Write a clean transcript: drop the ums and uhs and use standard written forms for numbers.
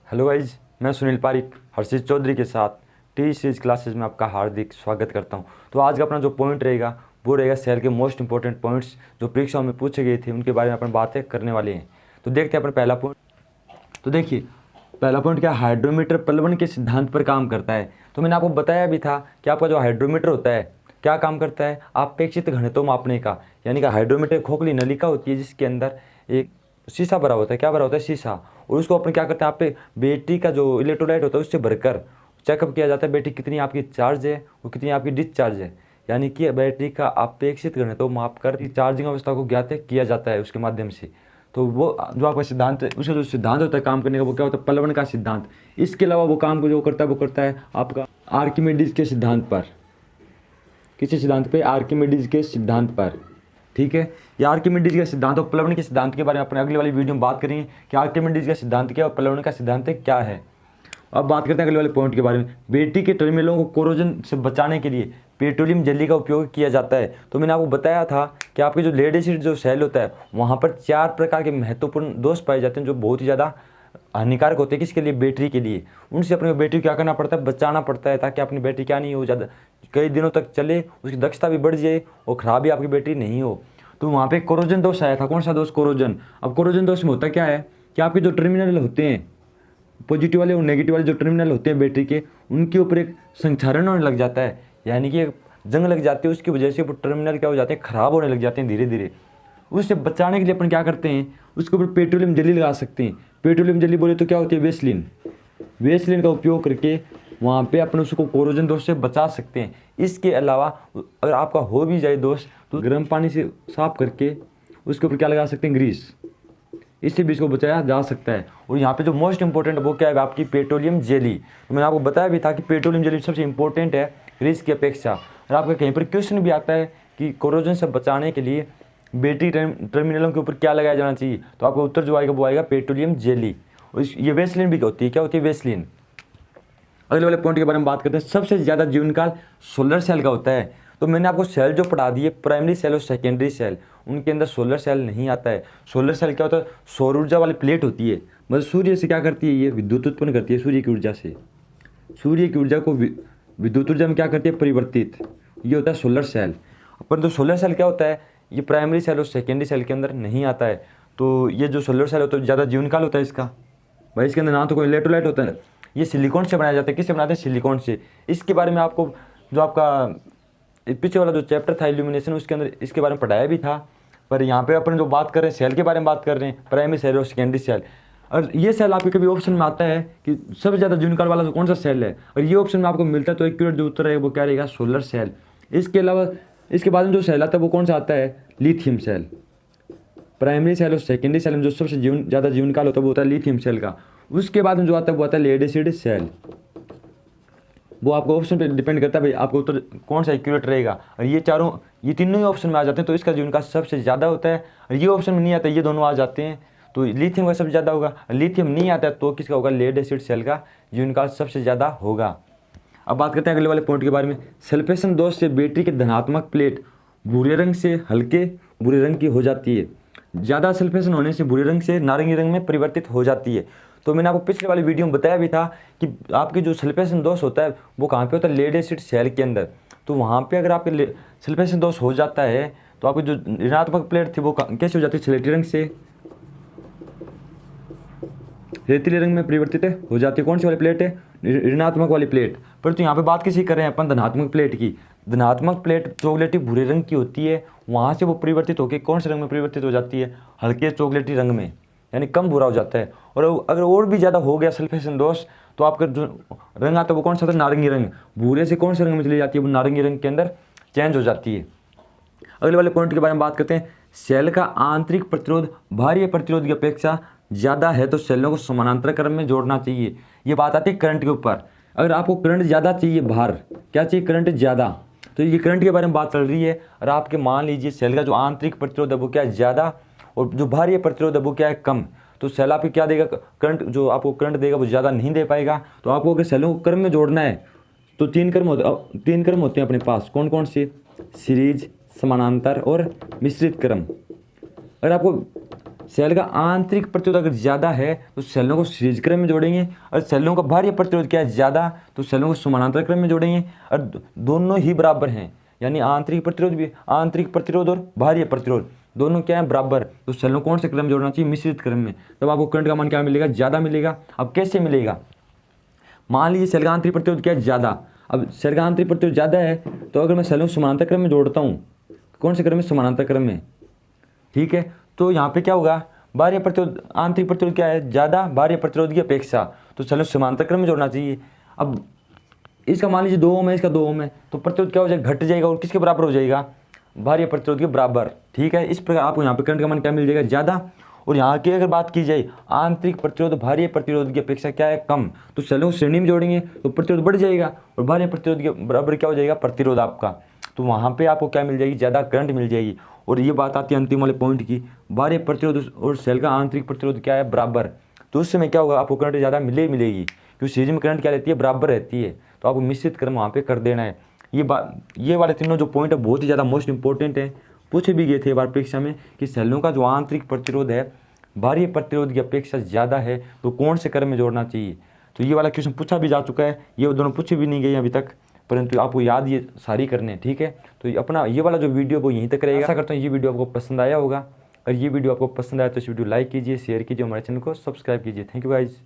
Hello guys, मैं सुनील पारिक हर्षित चौधरी के साथ टी सीरीज क्लासेस में आपका हार्दिक स्वागत करता हूं। तो आज का अपना जो पॉइंट रहेगा वो रहेगा सेल के मोस्ट इंपॉर्टेंट पॉइंट्स जो परीक्षाओं में पूछे गए थे, उनके बारे में अपन बातें करने वाले हैं। तो देखते हैं अपन पहला पॉइंट। तो देखिए, पहला पॉइंट क्या, हाइड्रोमीटर प्लवन के सिद्धांत पर काम करता है। तो मैंने आपको बताया भी था कि आपका जो हाइड्रोमीटर होता है क्या काम करता है, अपेक्षित घनत्व मापने का। यानी कि हाइड्रोमीटर खोखली नलिका होती है जिसके अंदर एक शीशा भरा होता है। क्या भरा होता है? शीशा। और उसको अपन क्या करते हैं, आप पे बैटरी का जो इलेक्ट्रोलाइट होता है उससे भरकर चेकअप किया जाता है बैटरी कितनी आपकी चार्ज है और कितनी आपकी डिस्चार्ज है। यानी कि बैटरी का अपेक्षित घनत्व माप कर चार्जिंग अवस्था को ज्ञात किया जाता है उसके माध्यम से। तो वो जो आपका सिद्धांत है, उसका जो सिद्धांत होता है काम करने का, वो क्या होता है? प्लवन का सिद्धांत। इसके अलावा वो काम को जो करता है वो करता है आपका आर्किमिडीज के सिद्धांत पर। किसी सिद्धांत पे? आर्किमिडीज के सिद्धांत पर। ठीक है, ये आर्किमिडीज का सिद्धांत और प्लवन के सिद्धांत के बारे में अपने अगली वाली वीडियो में बात करेंगे कि आर्किमिडीज का सिद्धांत क्या और प्लवन का सिद्धांत क्या है। अब बात करते हैं अगले वाले पॉइंट के बारे में। बैटरी के टर्मिनलों को कोरोजन से बचाने के लिए पेट्रोलियम जेली का उपयोग किया जाता है। तो मैंने आपको बताया था कि आपके जो लेड एसिड जो सेल होता है वहाँ पर 4 प्रकार के महत्वपूर्ण दोष पाए जाते हैं जो बहुत ही ज़्यादा हानिकारक होते हैं। किसके लिए? बैटरी के लिए। उनसे अपने बैटरी क्या करना पड़ता है? बचाना पड़ता है, ताकि अपनी बैटरी क्या नहीं हो, ज़्यादा कई दिनों तक चले, उसकी दक्षता भी बढ़ जाए और ख़राब भी आपकी बैटरी नहीं हो। तो वहाँ पे कोरोजन दोष आया था। कौन सा दोष? कोरोजन। अब कोरोजन दोष में होता क्या है कि आपके जो टर्मिनल होते हैं, पॉजिटिव वाले और नेगेटिव वाले जो टर्मिनल होते हैं बैटरी के, उनके ऊपर एक संक्षारण होने लग जाता है। यानी कि जंग लग जाती है, उसकी वजह से वो टर्मिनल क्या हो जाते हैं? ख़राब होने लग जाते हैं धीरे धीरे। उससे बचाने के लिए अपन क्या करते हैं, उसके ऊपर पेट्रोलियम जेली लगा सकते हैं। पेट्रोलियम जेली बोले तो क्या होती है? वेसलिन। वेसलिन का उपयोग करके वहाँ पे अपन उसको कोरोजन दोष से बचा सकते हैं। इसके अलावा अगर आपका हो भी जाए दोष तो गर्म पानी से साफ करके उसके ऊपर क्या लगा सकते हैं? ग्रीस। इससे भी इसको बचाया जा सकता है। और यहाँ पे जो मोस्ट इंपॉर्टेंट वो क्या है? आपकी पेट्रोलियम जेली। तो मैंने आपको बताया भी था कि पेट्रोलियम जेली सबसे इंपॉर्टेंट है ग्रीस की अपेक्षा। और आपका कहीं पर क्वेश्चन भी आता है कि कोरोजन से बचाने के लिए बैटरी टर्मिनलों के ऊपर क्या लगाया जाना चाहिए, तो आपका उत्तर जो आएगा वो आएगा पेट्रोलियम जेली। और ये वेसलिन भी होती है। क्या होती है? वेसलिन। अगले वाले पॉइंट के बारे में बात करते हैं। सबसे ज़्यादा जीवनकाल सोलर सेल का होता है। तो मैंने आपको सेल जो पढ़ा दी है, प्राइमरी सेल और सेकेंडरी सेल, उनके अंदर सोलर सेल नहीं आता है। सोलर सेल क्या होता है? सौर ऊर्जा वाली प्लेट होती है। मतलब सूर्य से क्या करती है? ये विद्युत उत्पन्न करती है सूर्य की ऊर्जा से। सूर्य की ऊर्जा को विद्युत ऊर्जा में क्या करती है? परिवर्तित। ये होता है सोलर सेल। पर तो सोलर सेल क्या होता है? ये प्राइमरी सेल और सेकेंडरी सेल के अंदर नहीं आता है। तो ये जो सोलर सेल होता है ज़्यादा जीवनकाल होता है इसका। भाई इसके अंदर ना तो कोई इलेक्ट्रोलाइट होता है, ये सिलिकॉन से बनाया जाता है। किससे बनाते हैं? सिलिकॉन से। इसके बारे में आपको जो आपका पीछे वाला जो चैप्टर था इल्यूमिनेशन, उसके अंदर इसके बारे में पढ़ाया भी था। पर यहाँ पे अपन जो बात कर रहे हैं सेल के बारे में बात कर रहे हैं, प्राइमरी सेल और सेकेंडरी सेल। और ये सेल आपके कभी ऑप्शन में आता है कि सबसे ज़्यादा जीवनकाल वाला कौन सा सेल है, और ये ऑप्शन में आपको मिलता है, तो एक्यूरेट जो उत्तर है वो क्या रहेगा? Solar cell. इसके अलावा इसके बाद में जो सेल आता है वो कौन सा आता है? Lithium cell. प्राइमरी सेल और सेकेंडरी सेल में जो सबसे ज़्यादा जीवनकाल होता है वो होता है लिथियम सेल का। उसके बाद में जो आता है वो आता है लेड एसिड सेल। वो आपको ऑप्शन पे डिपेंड करता है भाई आपको उत्तर कौन सा एक्यूरेट रहेगा। और ये तीनों ही ऑप्शन में आ जाते हैं, तो इसका जीवनकाल सबसे ज़्यादा होता है। और ये ऑप्शन में नहीं आता, ये दोनों आ जाते हैं, तो लिथियम का सबसे ज़्यादा होगा। लिथियम नहीं आता है तो किसका होगा? लेड एसिड सेल का जीवनकाल सबसे ज़्यादा होगा। अब बात करते हैं अगले वाले पॉइंट के बारे में। सल्फेशन दोष से बैटरी के धनात्मक प्लेट भूरे रंग से हल्के भूरे रंग की हो जाती है। ज़्यादा सल्फेशन होने से भूरे रंग से नारंगी रंग में परिवर्तित हो जाती है। तो मैंने आपको पिछले वाली वीडियो में बताया भी था कि आपकी जो सल्फेशन दोष होता है वो कहाँ पे होता है? लेड एसिड सेल के अंदर। तो वहाँ पे अगर आपके सल्फेशन दोष हो जाता है तो आपकी जो ऋणात्मक प्लेट थी वो कैसे हो जाती है? स्लेटी रंग से रेतीले रंग में परिवर्तित हो जाती है। कौन सी वाली प्लेट है? ऋणात्मक वाली प्लेट। पर तो यहाँ पे बात किसी कर रहे हैं अपन? धनात्मक प्लेट की। धनात्मक प्लेट चॉकलेटी भूरे रंग की होती है, वहाँ से वो परिवर्तित होकर कौन से रंग में परिवर्तित हो जाती है? हल्के चॉकलेटी रंग में, यानी कम भूरा हो जाता है। और अगर और भी ज़्यादा हो गया सल्फेशन दोष तो आपका जो रंग आता है वो कौन सा था? नारंगी रंग। भूरे से कौन से रंग में चली जाती है? वो नारंगी रंग के अंदर चेंज हो जाती है। अगले वाले पॉइंट के बारे में बात करते हैं। सेल का आंतरिक प्रतिरोध बाहरी प्रतिरोध की अपेक्षा ज़्यादा है तो सेलों को समानांतर क्रम में जोड़ना चाहिए। ये बात आती है करंट के ऊपर। अगर आपको करंट ज़्यादा चाहिए, बाहर क्या चाहिए? करंट ज़्यादा। तो ये करंट के बारे में बात चल रही है। और आपके मान लीजिए सेल का जो आंतरिक प्रतिरोध है वो क्या है? ज़्यादा, और जो बाहरी प्रतिरोध है वो क्या है? कम। तो सेल आपको क्या देगा? करंट जो आपको करंट देगा वो ज़्यादा नहीं दे पाएगा। तो आपको अगर सेलों को क्रम में जोड़ना है तो तीन क्रम होते हैं अपने पास। कौन कौन से? सीरीज, समानांतर और मिश्रित क्रम। अगर आपको सेल का आंतरिक प्रतिरोध अगर ज़्यादा है तो सेलों को सीरीज क्रम में जोड़ेंगे, और सेलों का बाह्य प्रतिरोध क्या है ज़्यादा तो सेलों को समानांतर क्रम में जोड़ेंगे, और दोनों ही बराबर हैं, यानी आंतरिक प्रतिरोध और बाह्य प्रतिरोध दोनों क्या है बराबर, तो सेलों कौन से क्रम में जोड़ना चाहिए, मिश्रित क्रम में। तब आपको करंट का मान क्या मिलेगा, ज़्यादा मिलेगा। अब कैसे मिलेगा, मान लीजिए सेल का आंतरिक प्रतिरोध क्या है ज़्यादा, अब सेल का आंतरिक प्रतिरोध ज़्यादा है तो अगर मैं सेलों को समानांतर क्रम में जोड़ता हूँ, कौन से क्रम में, समानांतर क्रम में, ठीक है, तो यहाँ पे क्या होगा, बाह्य प्रतिरोध आंतरिक प्रतिरोध क्या है ज़्यादा बाह्य प्रतिरोध की अपेक्षा, तो सेलों को समानांतर क्रम में जोड़ना चाहिए। अब इसका मान लीजिए 2 ओम है, इसका 2 ओम है, तो प्रतिरोध क्या हो जाएगा, घट जाएगा और किसके बराबर हो जाएगा, बाह्य प्रतिरोध के बराबर, ठीक है। इस प्रकार आपको यहाँ पे करंट का मान क्या मिल जाएगा, ज़्यादा। और यहाँ की अगर बात की जाए आंतरिक प्रतिरोध बाह्य प्रतिरोध की अपेक्षा क्या है, कम, तो सेलों को श्रेणी में जोड़ेंगे तो प्रतिरोध बढ़ जाएगा और बाह्य प्रतिरोध के बराबर क्या हो जाएगा, प्रतिरोध आपका, तो वहाँ पे आपको क्या मिल जाएगी, ज़्यादा करंट मिल जाएगी। और ये बात आती है अंतिम वाले पॉइंट की, बाह्य प्रतिरोध और सेल का आंतरिक प्रतिरोध क्या है, बराबर, तो उस समय क्या होगा, आपको करंट ज़्यादा मिलेगी, क्योंकि सीरीज में करंट क्या रहती है, बराबर रहती है, तो आपको मिश्रित क्रम वहाँ पे कर देना है। ये वाले तीनों जो पॉइंट है बहुत ही ज़्यादा मोस्ट इंपॉर्टेंट है, पूछे भी गए थे एक बार परीक्षा में कि सेलों का जो आंतरिक प्रतिरोध है बाह्य प्रतिरोध की अपेक्षा ज़्यादा है तो कौन से क्रम में जोड़ना चाहिए। तो ये वाला क्वेश्चन पूछा भी जा चुका है, ये दोनों पूछे भी नहीं गए अभी तक, परंतु आपको याद ये सारी करने हैं, ठीक है। तो अपना ये वाला जो वीडियो वो यहीं तक रहेगा। आशा करता हूँ ये वीडियो आपको पसंद आया होगा, अगर ये वीडियो आपको पसंद आया तो इस वीडियो लाइक कीजिए, शेयर कीजिए, हमारे चैनल को सब्सक्राइब कीजिए। Thank you guys.